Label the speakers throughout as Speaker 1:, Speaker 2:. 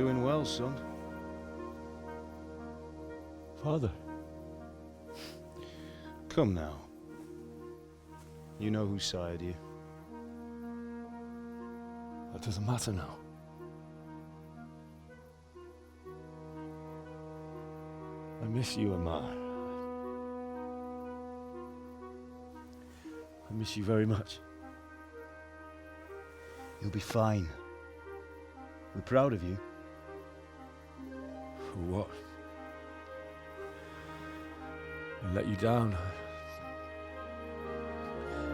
Speaker 1: Doing well, son.
Speaker 2: Father.
Speaker 1: Come now. You know who sired you.
Speaker 2: That doesn't matter now. I miss you, Amar. I miss you very much.
Speaker 1: You'll be fine. We're proud of you.
Speaker 2: For what? I let you down.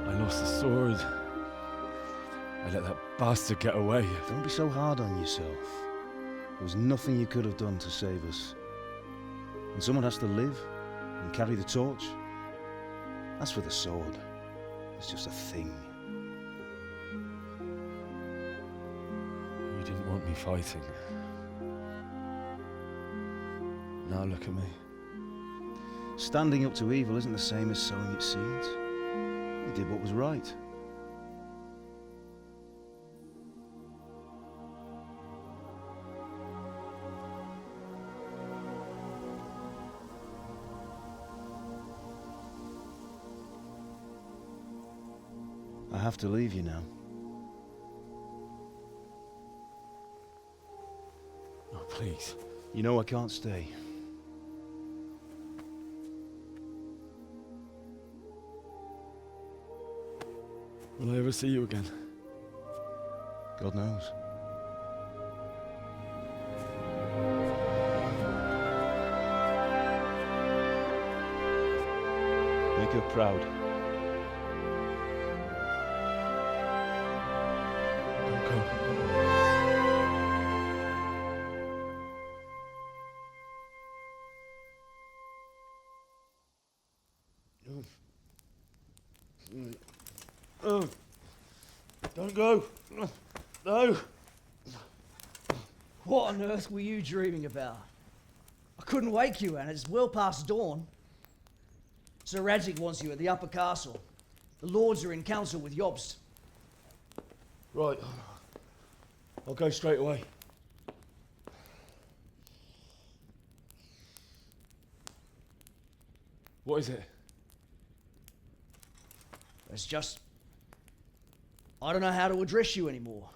Speaker 2: I lost the sword. I let that bastard get away.
Speaker 1: Don't be so hard on yourself. There was nothing you could have done to save us. And someone has to live and carry the torch. As for the sword, it's just a thing.
Speaker 2: You didn't want me fighting. Now look at me.
Speaker 1: Standing up to evil isn't the same as sowing its seeds. You did what was right. I have to leave you now.
Speaker 2: Oh, please.
Speaker 1: You know I can't stay.
Speaker 2: Will I ever see you again?
Speaker 1: God knows. Make her proud.
Speaker 2: Don't go.
Speaker 1: Oh, don't go. No.
Speaker 3: What on earth were you dreaming about? I couldn't wake you, and it's well past dawn. Sir Radzig wants you at the upper castle. The lords are in council with Jobst.
Speaker 2: Right. I'll go straight away. What is it?
Speaker 3: It's just... I don't know how to address you anymore.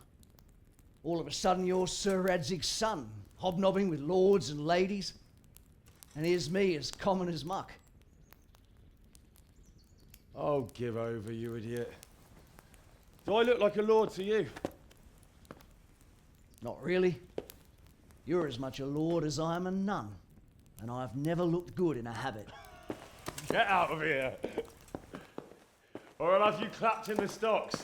Speaker 3: All of a sudden you're Sir Radzig's son, hobnobbing with lords and ladies. And here's me, as common as muck.
Speaker 2: Oh, give over, you idiot. Do I look like a lord to you?
Speaker 3: Not really. You're as much a lord as I am a nun. And I've never looked good in a habit.
Speaker 2: Get out of here! Or I'll have you clapped in the stocks.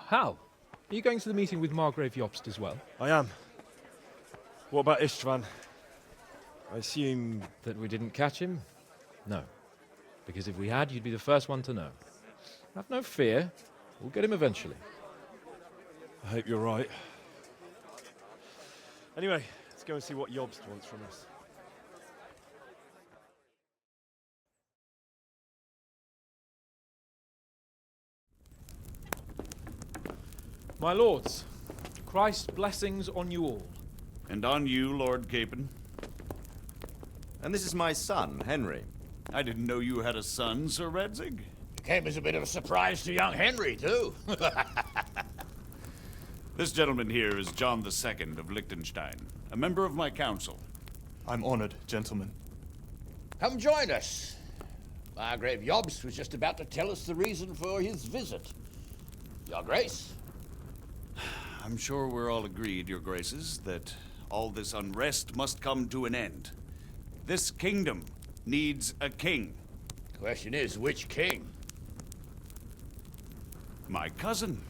Speaker 4: How? Are you going to the meeting with Margrave Jobst as well?
Speaker 2: I am. What about Istvan? I assume...
Speaker 4: That we didn't catch him? No. Because if we had, you'd be the first one to know. Have no fear. We'll get him eventually.
Speaker 2: I hope you're right. Anyway, let's go and see what Jobst wants from us.
Speaker 4: My lords, Christ's blessings on you all.
Speaker 5: And on you, Lord Capon.
Speaker 6: And this is my son, Henry.
Speaker 5: I didn't know you had a son, Sir Redzig.
Speaker 7: Came as a bit of a surprise to young Henry, too.
Speaker 5: This gentleman here is John II of Liechtenstein, a member of my council.
Speaker 8: I'm honored, gentlemen.
Speaker 7: Come join us. Margrave Jobst was just about to tell us the reason for his visit. Your Grace?
Speaker 5: I'm sure we're all agreed, Your Graces, that all this unrest must come to an end. This kingdom needs a king.
Speaker 7: The question is, which king?
Speaker 5: My cousin,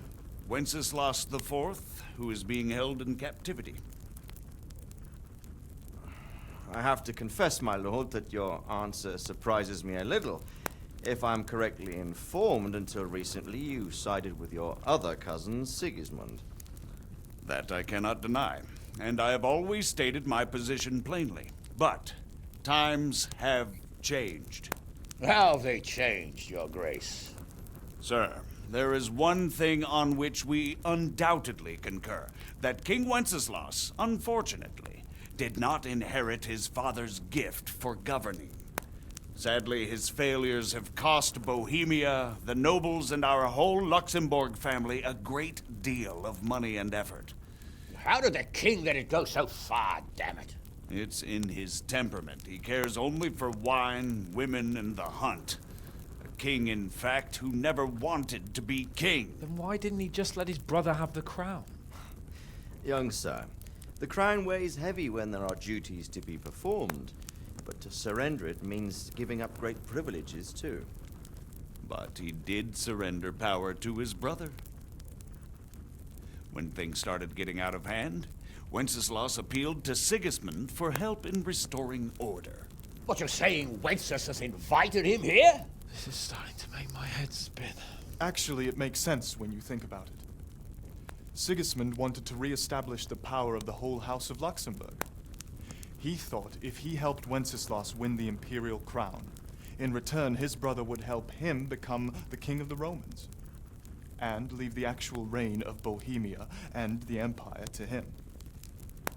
Speaker 5: Wenceslas IV, who is being held in captivity.
Speaker 6: I have to confess, my lord, that your answer surprises me a little. If I'm correctly informed, until recently you sided with your other cousin, Sigismund.
Speaker 5: That I cannot deny, and I have always stated my position plainly. But times have changed.
Speaker 7: How have they changed, Your Grace?
Speaker 5: Sir, there is one thing on which we undoubtedly concur. That King Wenceslas, unfortunately, did not inherit his father's gift for governing. Sadly, his failures have cost Bohemia, the nobles, and our whole Luxembourg family a great deal of money and effort.
Speaker 7: How did the king let it go so far, damn it?
Speaker 5: It's in his temperament. He cares only for wine, women, and the hunt. A king, in fact, who never wanted to be king.
Speaker 4: Then why didn't he just let his brother have the crown?
Speaker 6: Young sir, the crown weighs heavy when there are duties to be performed, but to surrender it means giving up great privileges too.
Speaker 5: But he did surrender power to his brother. When things started getting out of hand, Wenceslas appealed to Sigismund for help in restoring order.
Speaker 7: What you're saying, Wenceslas invited him here?
Speaker 4: This is starting to make my head spin.
Speaker 8: Actually, it makes sense when you think about it. Sigismund wanted to re-establish the power of the whole House of Luxembourg. He thought if he helped Wenceslas win the imperial crown, in return his brother would help him become the king of the Romans, and leave the actual reign of Bohemia and the empire to him.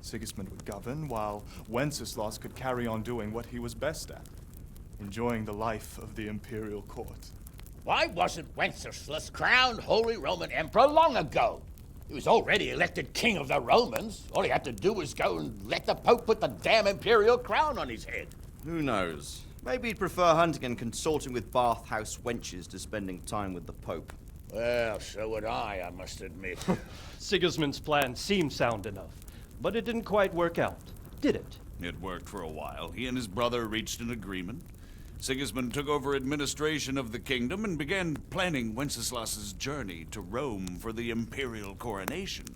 Speaker 8: Sigismund would govern, while Wenceslas could carry on doing what he was best at, enjoying the life of the imperial court.
Speaker 7: Why wasn't Wenceslas crowned Holy Roman Emperor long ago? He was already elected king of the Romans. All he had to do was go and let the Pope put the damn imperial crown on his head.
Speaker 6: Who knows? Maybe he'd prefer hunting and consorting with bathhouse wenches to spending time with the Pope.
Speaker 7: Well, so would I must admit.
Speaker 9: Sigismund's plan seemed sound enough, but it didn't quite work out, did it?
Speaker 5: It worked for a while. He and his brother reached an agreement. Sigismund took over administration of the kingdom and began planning Wenceslas's journey to Rome for the imperial coronation.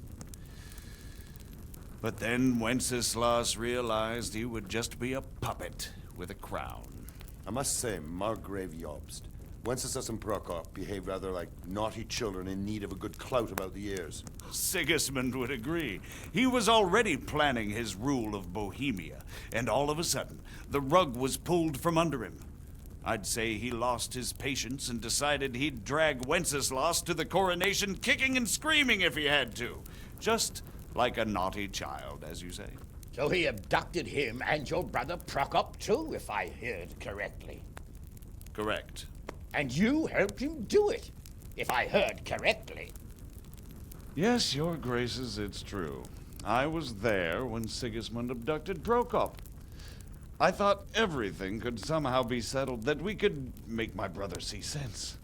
Speaker 5: But then Wenceslas realized he would just be a puppet with a crown.
Speaker 10: I must say, Margrave Jobst, Wenceslas and Prokop behave rather like naughty children in need of a good clout about the ears.
Speaker 5: Sigismund would agree. He was already planning his rule of Bohemia, and all of a sudden, the rug was pulled from under him. I'd say he lost his patience and decided he'd drag Wenceslas to the coronation kicking and screaming if he had to. Just like a naughty child, as you say.
Speaker 7: So he abducted him and your brother Prokop too, if I heard correctly.
Speaker 5: Correct.
Speaker 7: And you helped him do it, if I heard correctly.
Speaker 5: Yes, your graces, it's true. I was there when Sigismund abducted Prokop. I thought everything could somehow be settled, that we could make my brother see sense.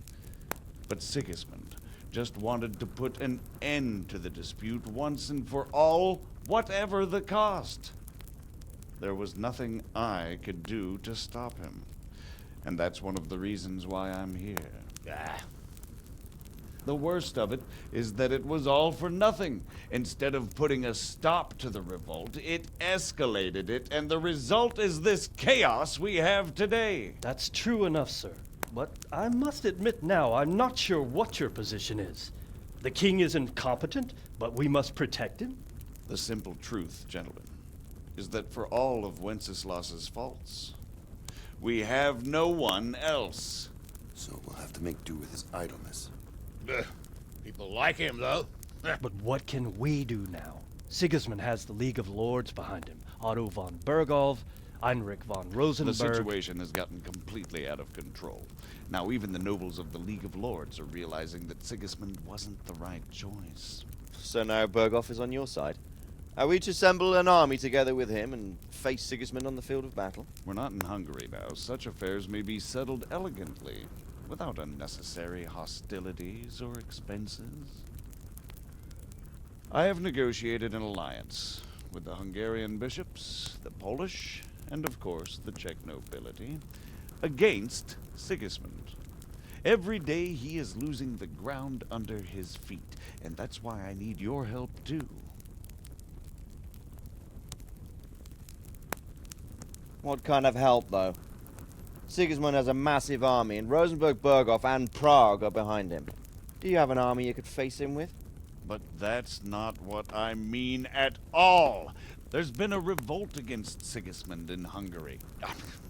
Speaker 5: But Sigismund just wanted to put an end to the dispute once and for all, whatever the cost. There was nothing I could do to stop him. And that's one of the reasons why I'm here.
Speaker 7: Ah.
Speaker 5: The worst of it is that it was all for nothing. Instead of putting a stop to the revolt, it escalated it, and the result is this chaos we have today.
Speaker 9: That's true enough, sir. But I must admit now, I'm not sure what your position is. The king is incompetent, but we must protect him?
Speaker 5: The simple truth, gentlemen, is that for all of Wenceslas's faults, we have no one else.
Speaker 10: So we'll have to make do with his idleness.
Speaker 7: People like him, though.
Speaker 9: But what can we do now? Sigismund has the League of Lords behind him. Otto von Bergolf, Heinrich von Rosenberg.
Speaker 5: The situation has gotten completely out of control. Now even the nobles of the League of Lords are realizing that Sigismund wasn't the right choice.
Speaker 6: So now Bergolf is on your side. Are we to assemble an army together with him and face Sigismund on the field of battle?
Speaker 5: We're not in Hungary now. Such affairs may be settled elegantly, without unnecessary hostilities or expenses. I have negotiated an alliance with the Hungarian bishops, the Polish, and of course the Czech nobility, against Sigismund. Every day he is losing the ground under his feet, and that's why I need your help too.
Speaker 6: What kind of help, though? Sigismund has a massive army, and Rosenberg, Berghof, and Prague are behind him. Do you have an army you could face him with?
Speaker 5: But that's not what I mean at all. There's been a revolt against Sigismund in Hungary,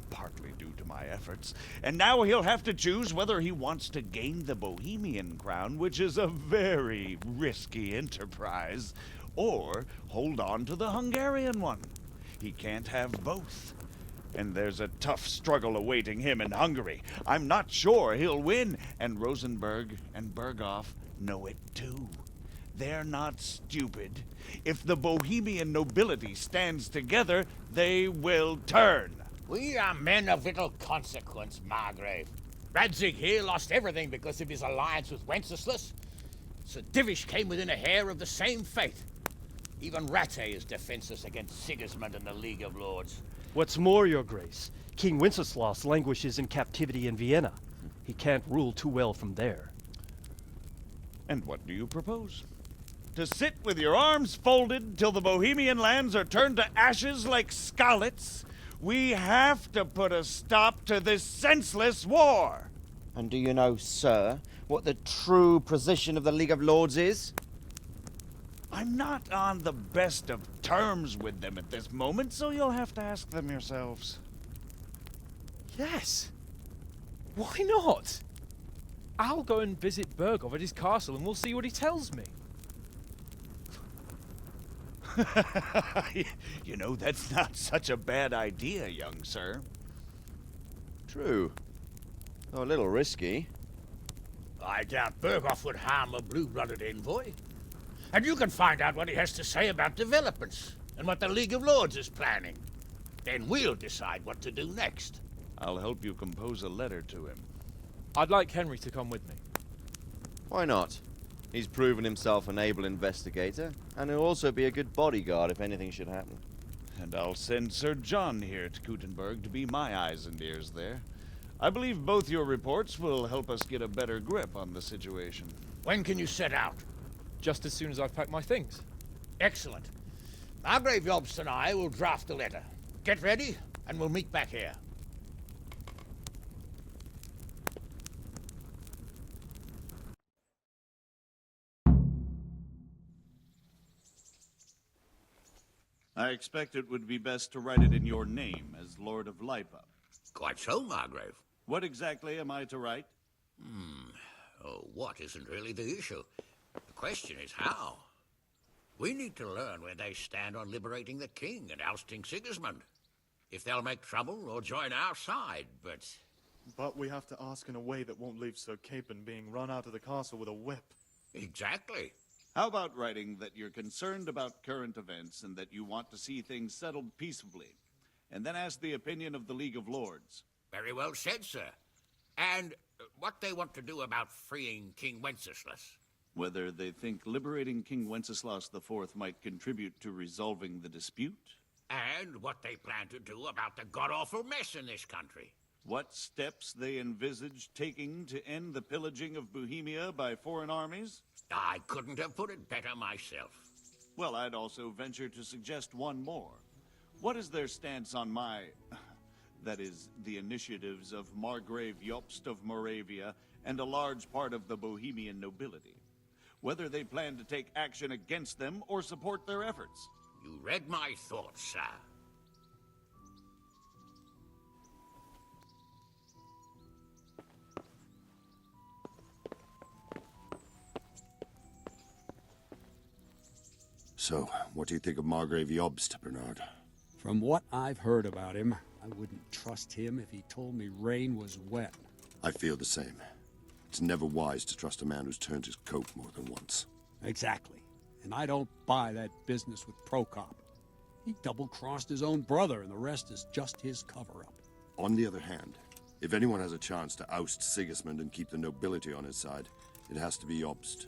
Speaker 5: partly due to my efforts, and now he'll have to choose whether he wants to gain the Bohemian crown, which is a very risky enterprise, or hold on to the Hungarian one. He can't have both. And there's a tough struggle awaiting him in Hungary. I'm not sure he'll win, and Rosenberg and Berghof know it too. They're not stupid. If the Bohemian nobility stands together, they will turn.
Speaker 7: We are men of little consequence, Margrave. Radzig here lost everything because of his alliance with Wenceslas. Sir Divish came within a hair of the same fate. Even Rattay is defenseless against Sigismund and the League of Lords.
Speaker 9: What's more, Your Grace, King Wenceslas languishes in captivity in Vienna. He can't rule too well from there.
Speaker 5: And what do you propose? To sit with your arms folded till the Bohemian lands are turned to ashes like Skalitz? We have to put a stop to this senseless war!
Speaker 6: And do you know, sir, what the true position of the League of Lords is?
Speaker 5: I'm not on the best of terms with them at this moment, so you'll have to ask them yourselves.
Speaker 4: Yes. Why not? I'll go and visit Berghof at his castle and we'll see what he tells me.
Speaker 5: You know, that's not such a bad idea, young sir.
Speaker 6: True. Though a little risky.
Speaker 7: I doubt Berghof would harm a blue-blooded envoy. And you can find out what he has to say about developments and what the League of Lords is planning. Then we'll decide what to do next.
Speaker 5: I'll help you compose a letter to him.
Speaker 4: I'd like Henry to come with me.
Speaker 6: Why not? He's proven himself an able investigator, and he'll also be a good bodyguard if anything should happen.
Speaker 5: And I'll send Sir John here to Kuttenberg to be my eyes and ears there. I believe both your reports will help us get a better grip on the situation.
Speaker 7: When can you set out?
Speaker 4: Just as soon as I've packed my things.
Speaker 7: Excellent. Margrave Jobst and I will draft the letter. Get ready, and we'll meet back here.
Speaker 5: I expect it would be best to write it in your name as Lord of Lipa.
Speaker 7: Quite so, Margrave.
Speaker 5: What exactly am I to write?
Speaker 7: Oh, what isn't really the issue. The question is how. We need to learn where they stand on liberating the king and ousting Sigismund. If they'll make trouble or join our side, but...
Speaker 8: But we have to ask in a way that won't leave Sir Capon being run out of the castle with a whip.
Speaker 7: Exactly.
Speaker 5: How about writing that you're concerned about current events and that you want to see things settled peaceably, and then ask the opinion of the League of Lords?
Speaker 7: Very well said, sir. And what they want to do about freeing King Wenceslas.
Speaker 5: Whether they think liberating King Wenceslas IV might contribute to resolving the dispute?
Speaker 7: And what they plan to do about the god-awful mess in this country.
Speaker 5: What steps they envisage taking to end the pillaging of Bohemia by foreign armies?
Speaker 7: I couldn't have put it better myself.
Speaker 5: Well, I'd also venture to suggest one more. What is their stance on that is, the initiatives of Margrave Jobst of Moravia and a large part of the Bohemian nobility? Whether they plan to take action against them or support their efforts?
Speaker 7: You read my thoughts, sir.
Speaker 10: So, what do you think of Margrave Jobst, Bernard?
Speaker 11: From what I've heard about him, I wouldn't trust him if he told me rain was wet.
Speaker 10: I feel the same. It's never wise to trust a man who's turned his coat more than once.
Speaker 11: Exactly. And I don't buy that business with Prokop. He double-crossed his own brother, and the rest is just his cover-up.
Speaker 10: On the other hand, if anyone has a chance to oust Sigismund and keep the nobility on his side, it has to be Jobst.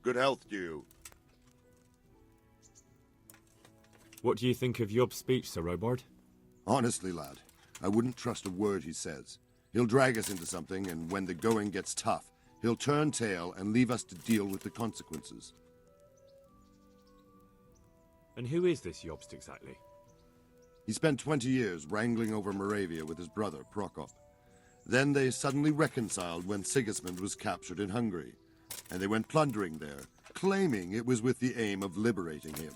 Speaker 10: Good health to you.
Speaker 2: What do you think of Job's speech, Sir Robard?
Speaker 10: Honestly, lad, I wouldn't trust a word he says. He'll drag us into something, and when the going gets tough, he'll turn tail and leave us to deal with the consequences.
Speaker 2: And who is this Jobst exactly?
Speaker 10: He spent 20 years wrangling over Moravia with his brother, Prokop. Then they suddenly reconciled when Sigismund was captured in Hungary, and they went plundering there, claiming it was with the aim of liberating him.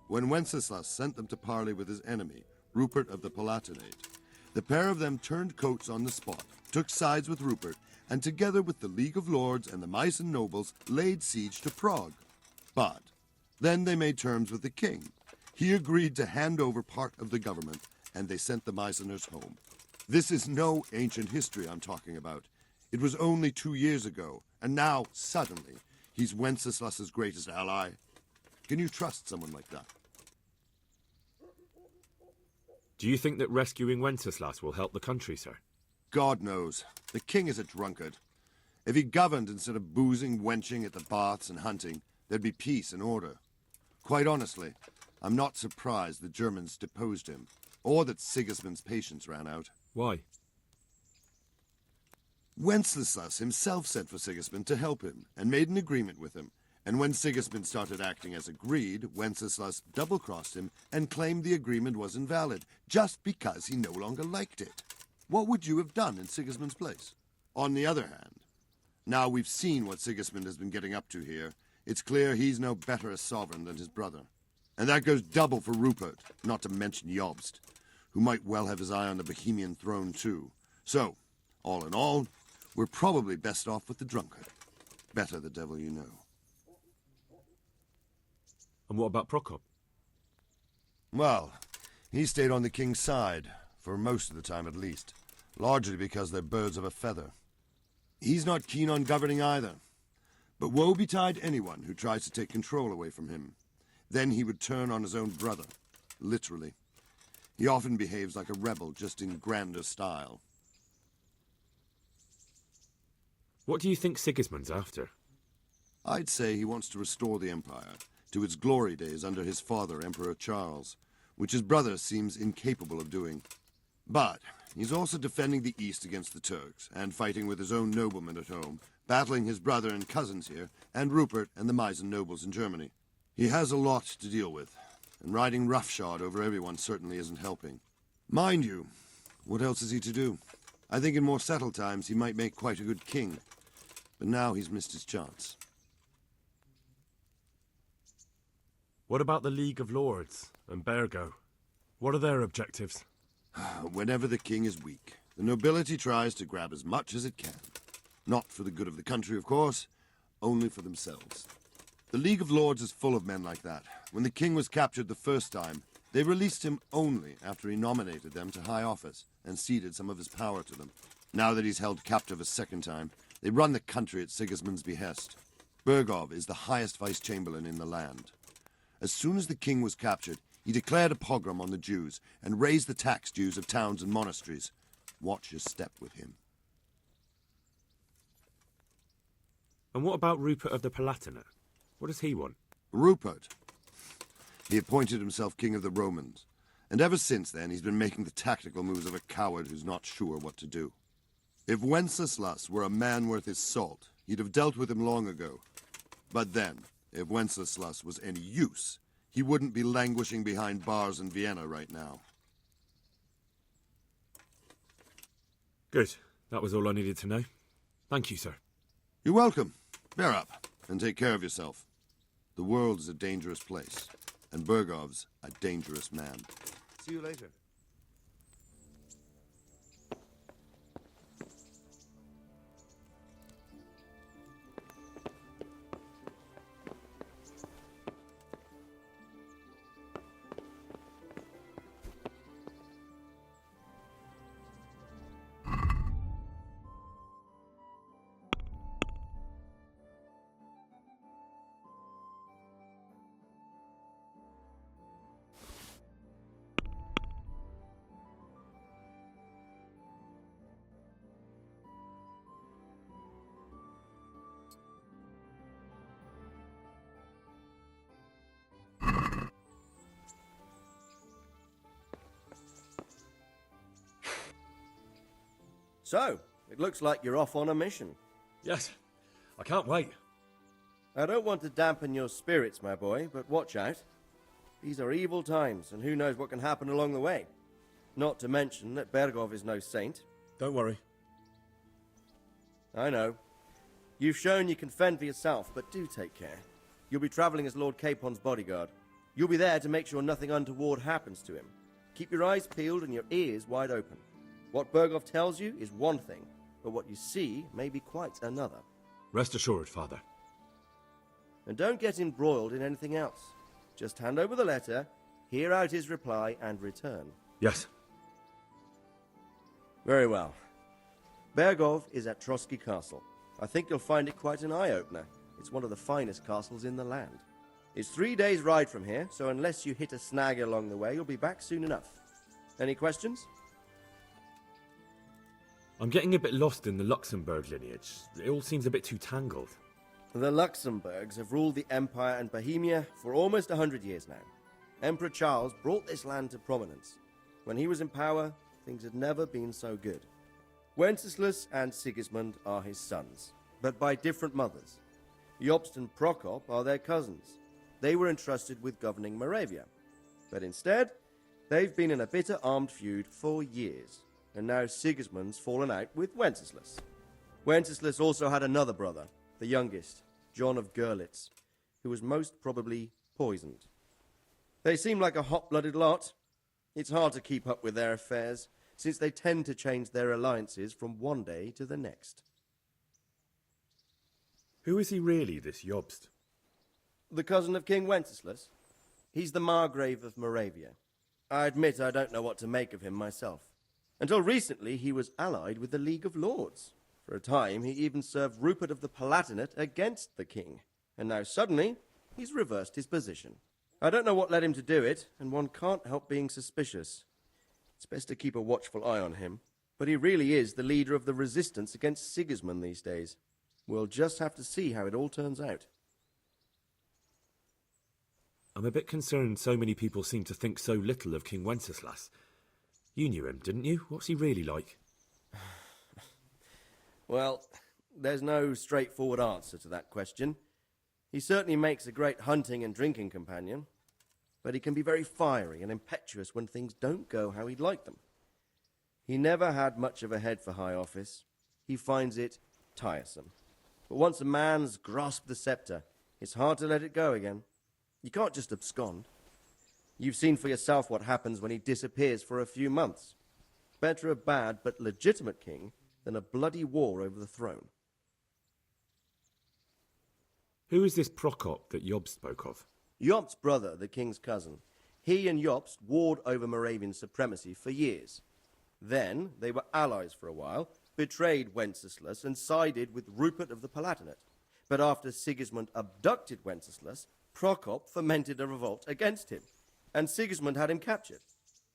Speaker 10: When Wenceslas sent them to parley with his enemy, Rupert of the Palatinate, the pair of them turned coats on the spot, took sides with Rupert, and together with the League of Lords and the Meissen nobles laid siege to Prague. But then they made terms with the king. He agreed to hand over part of the government, and they sent the Meisseners home. This is no ancient history I'm talking about. It was only 2 years ago, and now, suddenly, he's Wenceslas's greatest ally. Can you trust someone like that?
Speaker 2: Do you think that rescuing Wenceslas will help the country, sir?
Speaker 10: God knows. The king is a drunkard. If he governed instead of boozing, wenching at the baths and hunting, there'd be peace and order. Quite honestly, I'm not surprised the Germans deposed him, or that Sigismund's patience ran out.
Speaker 2: Why?
Speaker 10: Wenceslas himself sent for Sigismund to help him, and made an agreement with him. And when Sigismund started acting as agreed, Wenceslas double-crossed him and claimed the agreement was invalid, just because he no longer liked it. What would you have done in Sigismund's place? On the other hand, now we've seen what Sigismund has been getting up to here, it's clear he's no better a sovereign than his brother. And that goes double for Rupert, not to mention Jobst, who might well have his eye on the Bohemian throne too. So, all in all, we're probably best off with the drunkard. Better the devil you know.
Speaker 2: And what about Prokop?
Speaker 10: Well, he stayed on the king's side, for most of the time at least, largely because they're birds of a feather. He's not keen on governing either, but woe betide anyone who tries to take control away from him. Then he would turn on his own brother, literally. He often behaves like a rebel, just in grander style.
Speaker 2: What do you think Sigismund's after?
Speaker 10: I'd say he wants to restore the empire to its glory days under his father, Emperor Charles, which his brother seems incapable of doing. But he's also defending the East against the Turks, and fighting with his own noblemen at home, battling his brother and cousins here, and Rupert and the Meissen nobles in Germany. He has a lot to deal with, and riding roughshod over everyone certainly isn't helping. Mind you, what else is he to do? I think in more settled times he might make quite a good king, but now he's missed his chance.
Speaker 2: What about the League of Lords and Bergo? What are their objectives?
Speaker 10: Whenever the king is weak, the nobility tries to grab as much as it can. Not for the good of the country, of course, only for themselves. The League of Lords is full of men like that. When the king was captured the first time, they released him only after he nominated them to high office and ceded some of his power to them. Now that he's held captive a second time, they run the country at Sigismund's behest. Bergov is the highest vice-chamberlain in the land. As soon as the king was captured, he declared a pogrom on the Jews and raised the tax dues of towns and monasteries. Watch your step with him.
Speaker 2: And what about Rupert of the Palatinate? What does he want?
Speaker 10: Rupert? He appointed himself king of the Romans, and ever since then he's been making the tactical moves of a coward who's not sure what to do. If Wenceslas were a man worth his salt, he'd have dealt with him long ago. But then, if Wenceslas was any use, he wouldn't be languishing behind bars in Vienna right now.
Speaker 12: Good. That was all I needed to know. Thank you, sir.
Speaker 10: You're welcome. Bear up, and take care of yourself. The world is a dangerous place, and Bergov's a dangerous man.
Speaker 6: See you later. So, it looks like you're off on a mission.
Speaker 12: Yes. I can't wait.
Speaker 6: I don't want to dampen your spirits, my boy, but watch out. These are evil times, and who knows what can happen along the way. Not to mention that Bergov is no saint.
Speaker 12: Don't worry.
Speaker 6: I know. You've shown you can fend for yourself, but do take care. You'll be traveling as Lord Capon's bodyguard. You'll be there to make sure nothing untoward happens to him. Keep your eyes peeled and your ears wide open. What Bergov tells you is one thing, but what you see may be quite another.
Speaker 12: Rest assured, Father.
Speaker 6: And don't get embroiled in anything else. Just hand over the letter, hear out his reply, and return.
Speaker 12: Yes.
Speaker 6: Very well. Bergov is at Trotsky Castle. I think you'll find it quite an eye-opener. It's one of the finest castles in the land. It's 3 days' ride from here, so unless you hit a snag along the way, you'll be back soon enough. Any questions?
Speaker 12: I'm getting a bit lost in the Luxembourg lineage. It all seems a bit too tangled.
Speaker 6: The Luxembourgs have ruled the Empire and Bohemia for almost 100 years now. Emperor Charles brought this land to prominence. When he was in power, things had never been so good. Wenceslas and Sigismund are his sons, but by different mothers. Jobst and Prokop are their cousins. They were entrusted with governing Moravia. But instead, they've been in a bitter armed feud for years. And now Sigismund's fallen out with Wenceslas. Wenceslas also had another brother, the youngest, John of Görlitz, who was most probably poisoned. They seem like a hot-blooded lot. It's hard to keep up with their affairs, since they tend to change their alliances from one day to the next.
Speaker 12: Who is he really, this Jobst?
Speaker 6: The cousin of King Wenceslas. He's the Margrave of Moravia. I admit I don't know what to make of him myself. Until recently, he was allied with the League of Lords. For a time, he even served Rupert of the Palatinate against the king. And now suddenly, he's reversed his position. I don't know what led him to do it, and one can't help being suspicious. It's best to keep a watchful eye on him. But he really is the leader of the resistance against Sigismund these days. We'll just have to see how it all turns out.
Speaker 12: I'm a bit concerned so many people seem to think so little of King Wenceslas. You knew him, didn't you? What's he really like?
Speaker 6: Well, there's no straightforward answer to that question. He certainly makes a great hunting and drinking companion, but he can be very fiery and impetuous when things don't go how he'd like them. He never had much of a head for high office. He finds it tiresome. But once a man's grasped the scepter, it's hard to let it go again. You can't just abscond. You've seen for yourself what happens when he disappears for a few months. Better a bad but legitimate king than a bloody war over the throne.
Speaker 12: Who is this Prokop that Jobst spoke of?
Speaker 6: Jobst's brother, the king's cousin. He and Jobst warred over Moravian supremacy for years. Then they were allies for a while, betrayed Wenceslas and sided with Rupert of the Palatinate. But after Sigismund abducted Wenceslas, Prokop fomented a revolt against him, and Sigismund had him captured.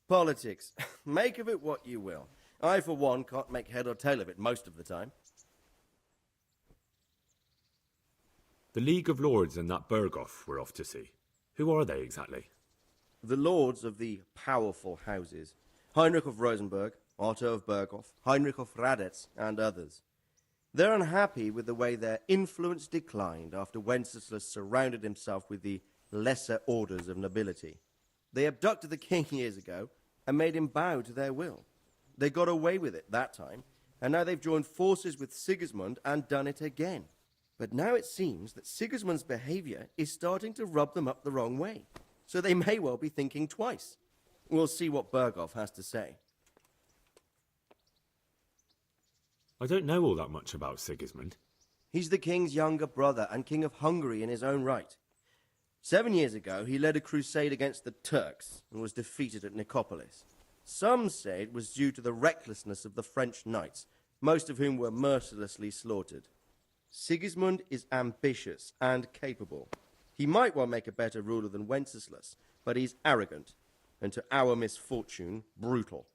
Speaker 6: Politics. Make of it what you will. I, for one, can't make head or tail of it most of the time.
Speaker 12: The League of Lords and that Bergov we're off to see. Who are they exactly?
Speaker 6: The lords of the powerful houses, Heinrich of Rosenberg, Otto of Berghof, Heinrich of Radetz, and others. They're unhappy with the way their influence declined after Wenceslas surrounded himself with the lesser orders of nobility. They abducted the king years ago and made him bow to their will. They got away with it that time, and now they've joined forces with Sigismund and done it again. But now it seems that Sigismund's behavior is starting to rub them up the wrong way, so they may well be thinking twice. We'll see what Berghof has to say.
Speaker 12: I don't know all that much about Sigismund.
Speaker 6: He's the king's younger brother and king of Hungary in his own right. 7 years ago, he led a crusade against the Turks and was defeated at Nicopolis. Some say it was due to the recklessness of the French knights, most of whom were mercilessly slaughtered. Sigismund is ambitious and capable. He might well make a better ruler than Wenceslas, but he's arrogant, and to our misfortune, brutal.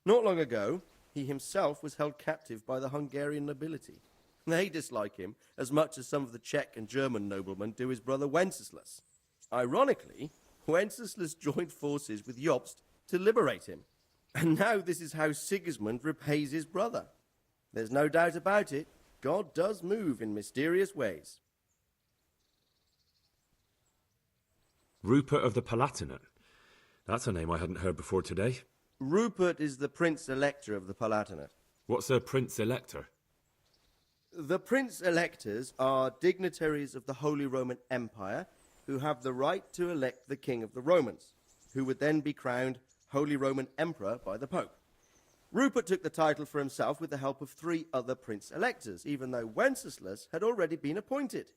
Speaker 6: Not long ago, he himself was held captive by the Hungarian nobility. They dislike him as much as some of the Czech and German noblemen do his brother Wenceslas. Ironically, Wenceslas joined forces with Jobst to liberate him. And now this is how Sigismund repays his brother. There's no doubt about it, God does move in mysterious ways.
Speaker 12: Rupert of the Palatinate. That's a name I hadn't heard before today.
Speaker 6: Rupert is the Prince-Elector of the Palatinate.
Speaker 12: What's a Prince-Elector?
Speaker 6: The Prince-Electors are dignitaries of the Holy Roman Empire who have the right to elect the King of the Romans, who would then be crowned Holy Roman Emperor by the Pope. Rupert took the title for himself with the help of 3 other Prince-Electors, even though Wenceslas had already been appointed.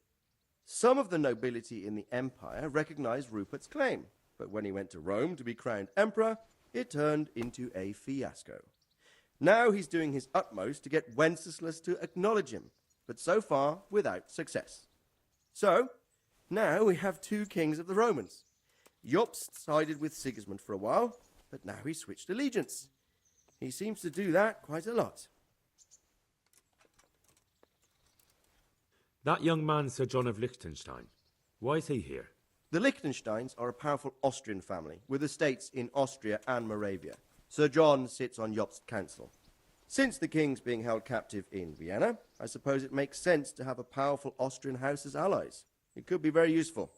Speaker 6: Some of the nobility in the empire recognized Rupert's claim, but when he went to Rome to be crowned emperor, it turned into a fiasco. Now he's doing his utmost to get Wenceslas to acknowledge him, but so far without success. So, now we have 2 kings of the Romans. Jobst sided with Sigismund for a while, but now he's switched allegiance. He seems to do that quite a lot.
Speaker 12: That young man, Sir John of Liechtenstein. Why is he here?
Speaker 6: The Liechtensteins are a powerful Austrian family with estates in Austria and Moravia. Sir John sits on Jobst's council. Since the king's being held captive in Vienna, I suppose it makes sense to have a powerful Austrian house as allies. It could be very useful.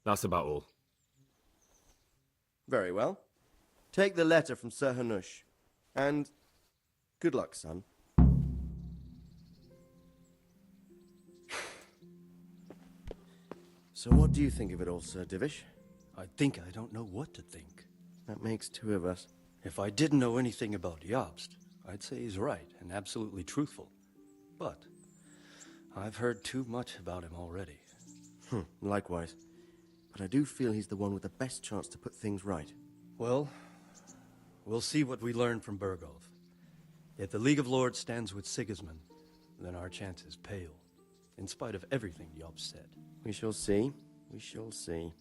Speaker 12: That's about all.
Speaker 6: Very well. Take the letter from Sir Hanush. And good luck, son. So what do you think of it all, Sir Divish?
Speaker 9: I think I don't know what to think.
Speaker 6: That makes 2 of us.
Speaker 9: If I didn't know anything about Jobst, I'd say he's right and absolutely truthful. But I've heard too much about him already.
Speaker 6: Likewise. But I do feel he's the one with the best chance to put things right.
Speaker 9: Well, we'll see what we learn from Berghof. If the League of Lords stands with Sigismund, then our chances pale, in spite of everything Jobst said.
Speaker 6: We shall see. We shall see.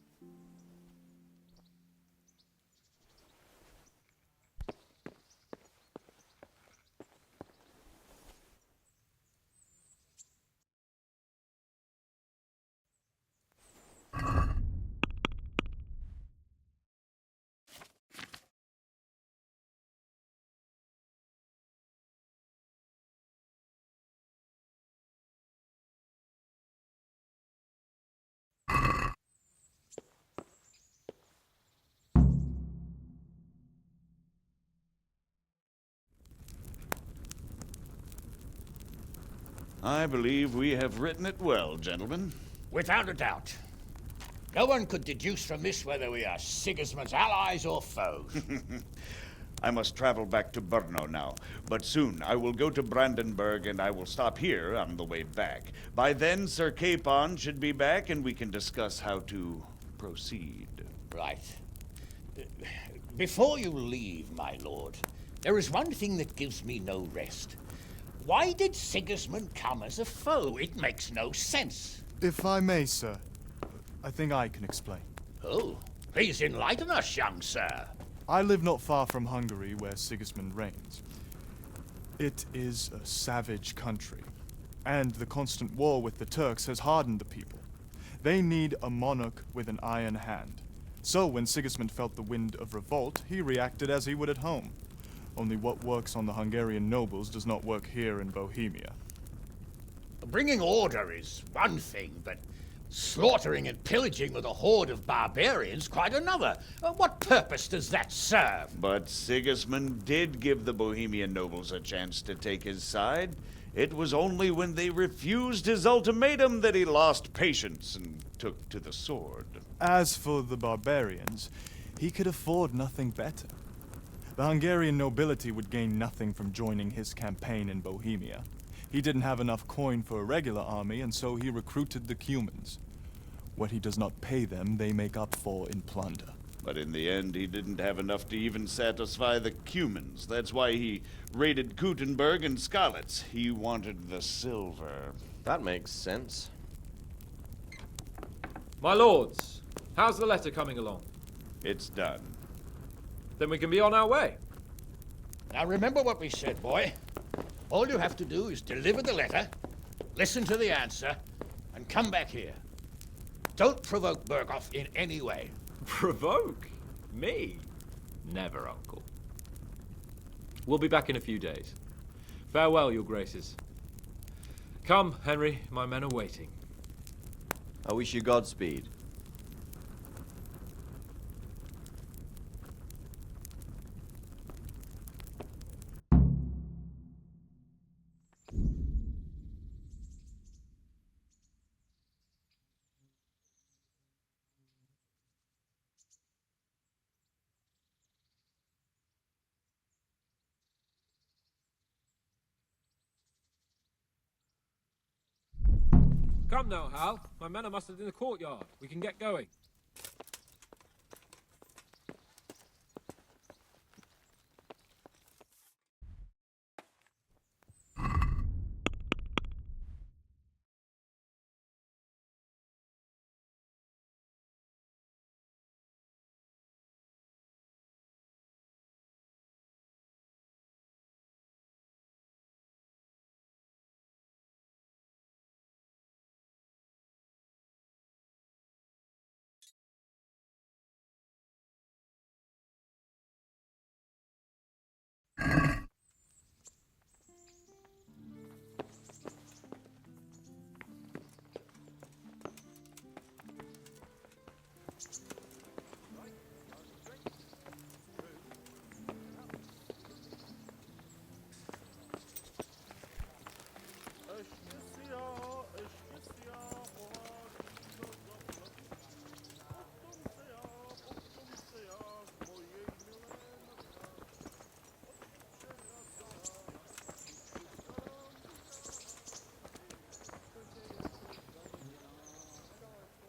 Speaker 5: I believe we have written it well, gentlemen.
Speaker 7: Without a doubt. No one could deduce from this whether we are Sigismund's allies or foes.
Speaker 5: I must travel back to Brno now, but soon I will go to Brandenburg and I will stop here on the way back. By then, Sir Capon should be back and we can discuss how to proceed.
Speaker 7: Right. Before you leave, my lord, there is one thing that gives me no rest. Why did Sigismund come as a foe? It makes no sense.
Speaker 8: If I may, sir, I think I can explain.
Speaker 7: Oh, please enlighten us, young sir.
Speaker 8: I live not far from Hungary, where Sigismund reigns. It is a savage country, and the constant war with the Turks has hardened the people. They need a monarch with an iron hand. So when Sigismund felt the wind of revolt, he reacted as he would at home. Only what works on the Hungarian nobles does not work here in Bohemia.
Speaker 7: Bringing order is one thing, but slaughtering and pillaging with a horde of barbarians quite another. What purpose does that serve?
Speaker 5: But Sigismund did give the Bohemian nobles a chance to take his side. It was only when they refused his ultimatum that he lost patience and took to the sword.
Speaker 8: As for the barbarians, he could afford nothing better. The Hungarian nobility would gain nothing from joining his campaign in Bohemia. He didn't have enough coin for a regular army, and so he recruited the Cumans. What he does not pay them, they make up for in plunder.
Speaker 5: But in the end, he didn't have enough to even satisfy the Cumans. That's why he raided Gutenberg and Skalitz. He wanted the silver.
Speaker 13: That makes sense.
Speaker 4: My lords, how's the letter coming along?
Speaker 5: It's done.
Speaker 4: Then we can be on our way.
Speaker 7: Now remember what we said, boy. All you have to do is deliver the letter, listen to the answer, and come back here. Don't provoke Berghoff in any way.
Speaker 4: Provoke? Me? Never, Uncle. We'll be back in a few days. Farewell, your graces. Come, Henry, my men are waiting.
Speaker 13: I wish you Godspeed.
Speaker 4: Come now, Hal. My men are mustered in the courtyard. We can get going.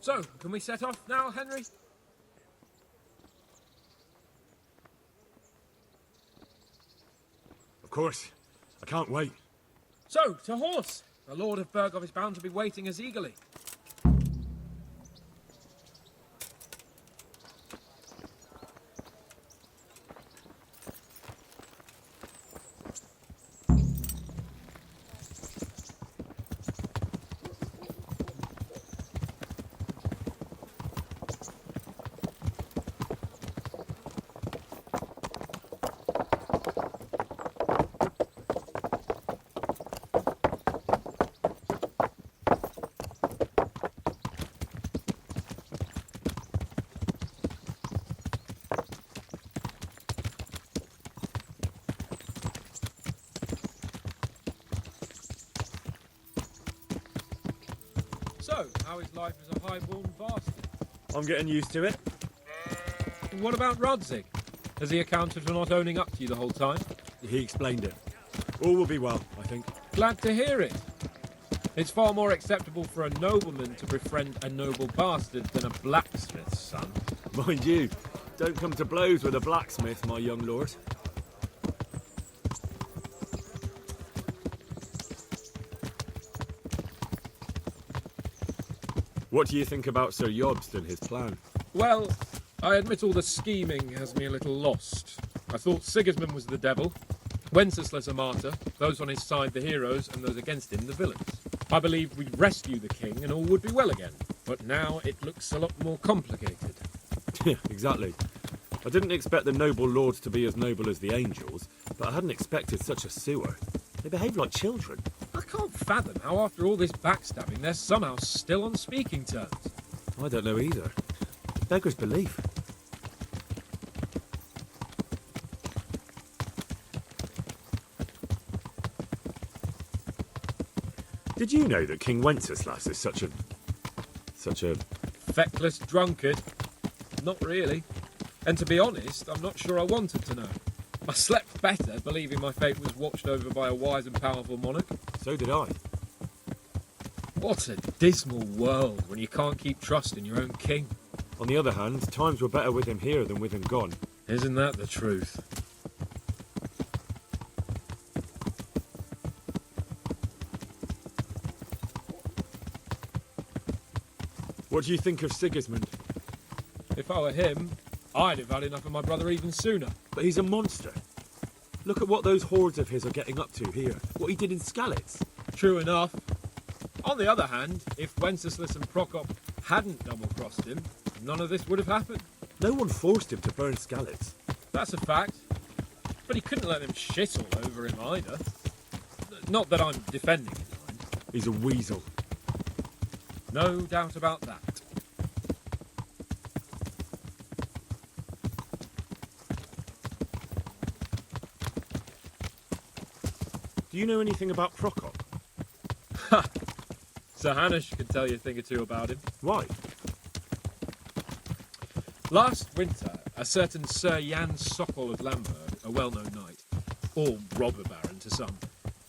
Speaker 4: So, can we set off now, Henry?
Speaker 12: Of course. I can't wait.
Speaker 4: So, to horse! The Lord of Berghoff is bound to be waiting as eagerly. So, how is life as a highborn bastard?
Speaker 12: I'm getting used to it.
Speaker 4: What about Rodzig? Has he accounted for not owning up to you the whole time?
Speaker 12: He explained it. All will be well, I think.
Speaker 4: Glad to hear it. It's far more acceptable for a nobleman to befriend a noble bastard than a blacksmith's son.
Speaker 12: Mind you, don't come to blows with a blacksmith, my young lord. What do you think about Sir Jobst and his plan?
Speaker 4: Well, I admit all the scheming has me a little lost. I thought Sigismund was the devil, Wenceslas a martyr, those on his side the heroes, and those against him the villains. I believed we'd rescue the king and all would be well again. But now it looks a lot more complicated.
Speaker 12: Yeah, exactly. I didn't expect the noble lords to be as noble as the angels, but I hadn't expected such a sewer. They behave like children.
Speaker 4: I can't fathom how after all this backstabbing they're somehow still on speaking terms.
Speaker 12: I don't know either. Beggar's belief. Did you know that King Wenceslas is such a...
Speaker 4: Feckless drunkard? Not really. And to be honest, I'm not sure I wanted to know. I slept better believing my fate was watched over by a wise and powerful monarch.
Speaker 12: So did I.
Speaker 4: What a dismal world when you can't keep trust in your own king.
Speaker 12: On the other hand, times were better with him here than with him gone.
Speaker 4: Isn't that the truth?
Speaker 12: What do you think of Sigismund?
Speaker 4: If I were him, I'd have had enough of my brother even sooner.
Speaker 12: But he's a monster. Look at what those hordes of his are getting up to here. What he did in Skalitz.
Speaker 4: True enough. On the other hand, if Wenceslas and Prokop hadn't double-crossed him, none of this would have happened.
Speaker 12: No one forced him to burn Skalitz.
Speaker 4: That's a fact. But he couldn't let them shit all over him either. Not that I'm defending him.
Speaker 12: He's a weasel.
Speaker 4: No doubt about that.
Speaker 12: Do you know anything about Prokop?
Speaker 4: Ha! Sir Hanush could tell you a thing or two about him.
Speaker 12: Why?
Speaker 4: Last winter, a certain Sir Jan Sokol of Lamberg, a well-known knight, or robber baron to some,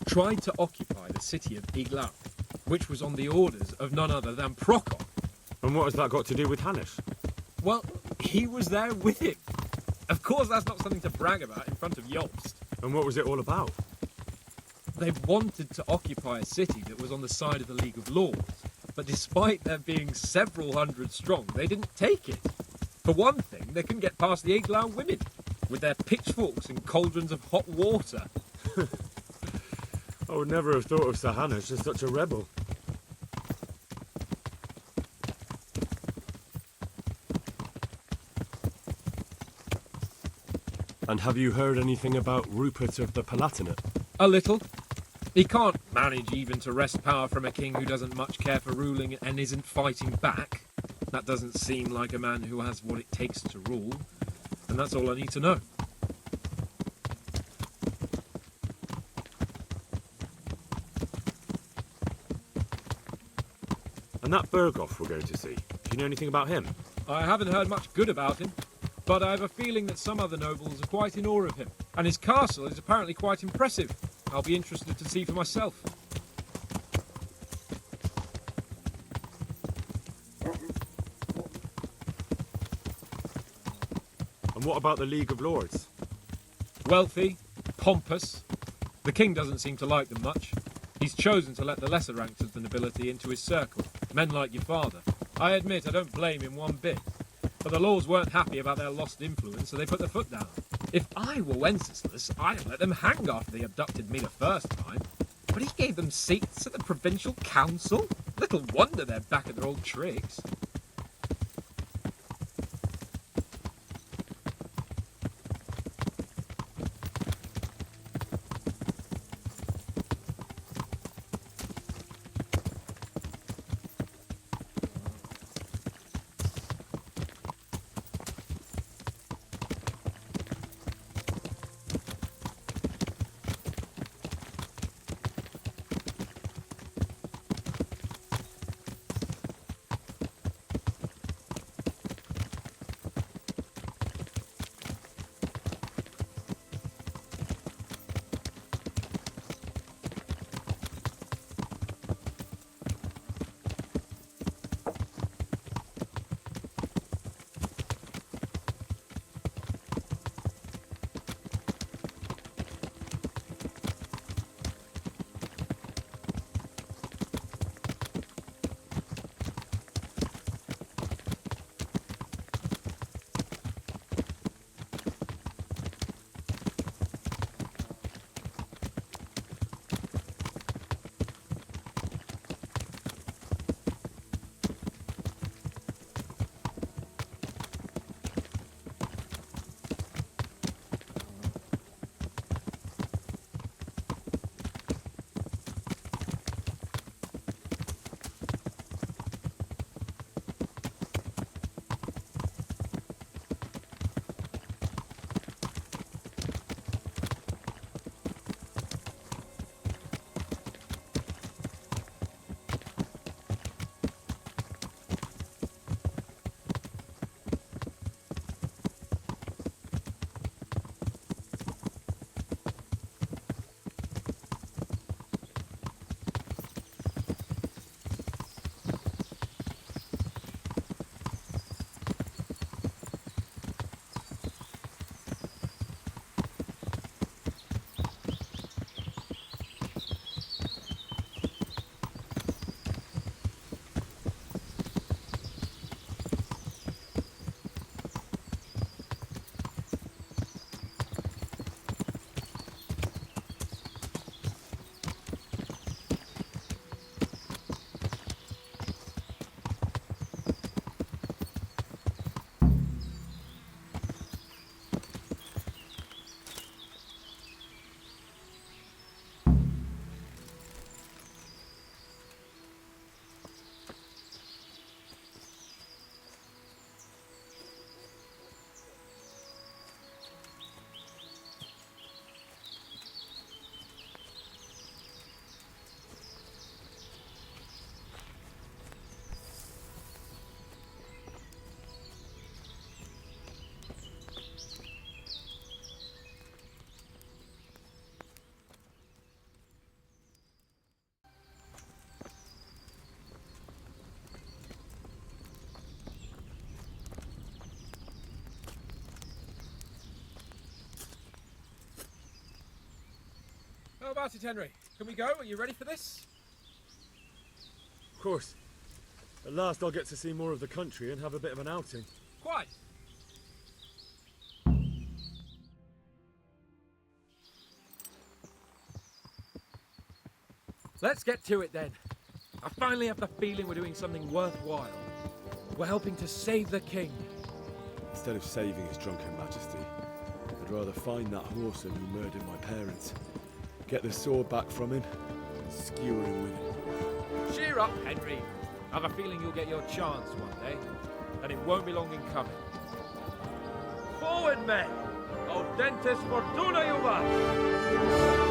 Speaker 4: tried to occupy the city of Iglau, which was on the orders of none other than Prokop.
Speaker 12: And what has that got to do with Hanush?
Speaker 4: Well, he was there with him. Of course that's not something to brag about in front of Jobst.
Speaker 12: And what was it all about?
Speaker 4: They wanted to occupy a city that was on the side of the League of Lords, but despite there being several hundred strong, they didn't take it. For one thing, they couldn't get past the Iglau women, with their pitchforks and cauldrons of hot water.
Speaker 12: I would never have thought of Sir Hanush as such a rebel.
Speaker 14: And have you heard anything about Rupert of the Palatinate?
Speaker 4: A little. He can't manage even to wrest power from a king who doesn't much care for ruling and isn't fighting back. That doesn't seem like a man who has what it takes to rule. And that's all I need to know.
Speaker 12: And that Berghoff we're going to see, do you know anything about him?
Speaker 4: I haven't heard much good about him, but I have a feeling that some other nobles are quite in awe of him. And his castle is apparently quite impressive. I'll be interested to see for myself.
Speaker 12: And what about the League of Lords?
Speaker 4: Wealthy, pompous. The king doesn't seem to like them much. He's chosen to let the lesser ranks of the nobility into his circle, men like your father. I admit I don't blame him one bit. But the lords weren't happy about their lost influence, so they put their foot down. If I were Wenceslas, I'd have let them hang after they abducted me the first time. But he gave them seats at the provincial council? Little wonder they're back at their old tricks. about it, Henry? Can we go? Are you ready for this?
Speaker 12: Of course. At last I'll get to see more of the country and have a bit of an outing.
Speaker 4: Quite. Let's get to it then. I finally have the feeling we're doing something worthwhile. We're helping to save the king.
Speaker 12: Instead of saving his drunken majesty, I'd rather find that whoreson who murdered my parents, get the sword back from him, and skewer him with it.
Speaker 4: Cheer up, Henry. I have a feeling you'll get your chance one day, and it won't be long in coming. Forward, men! Audentes fortuna juvat!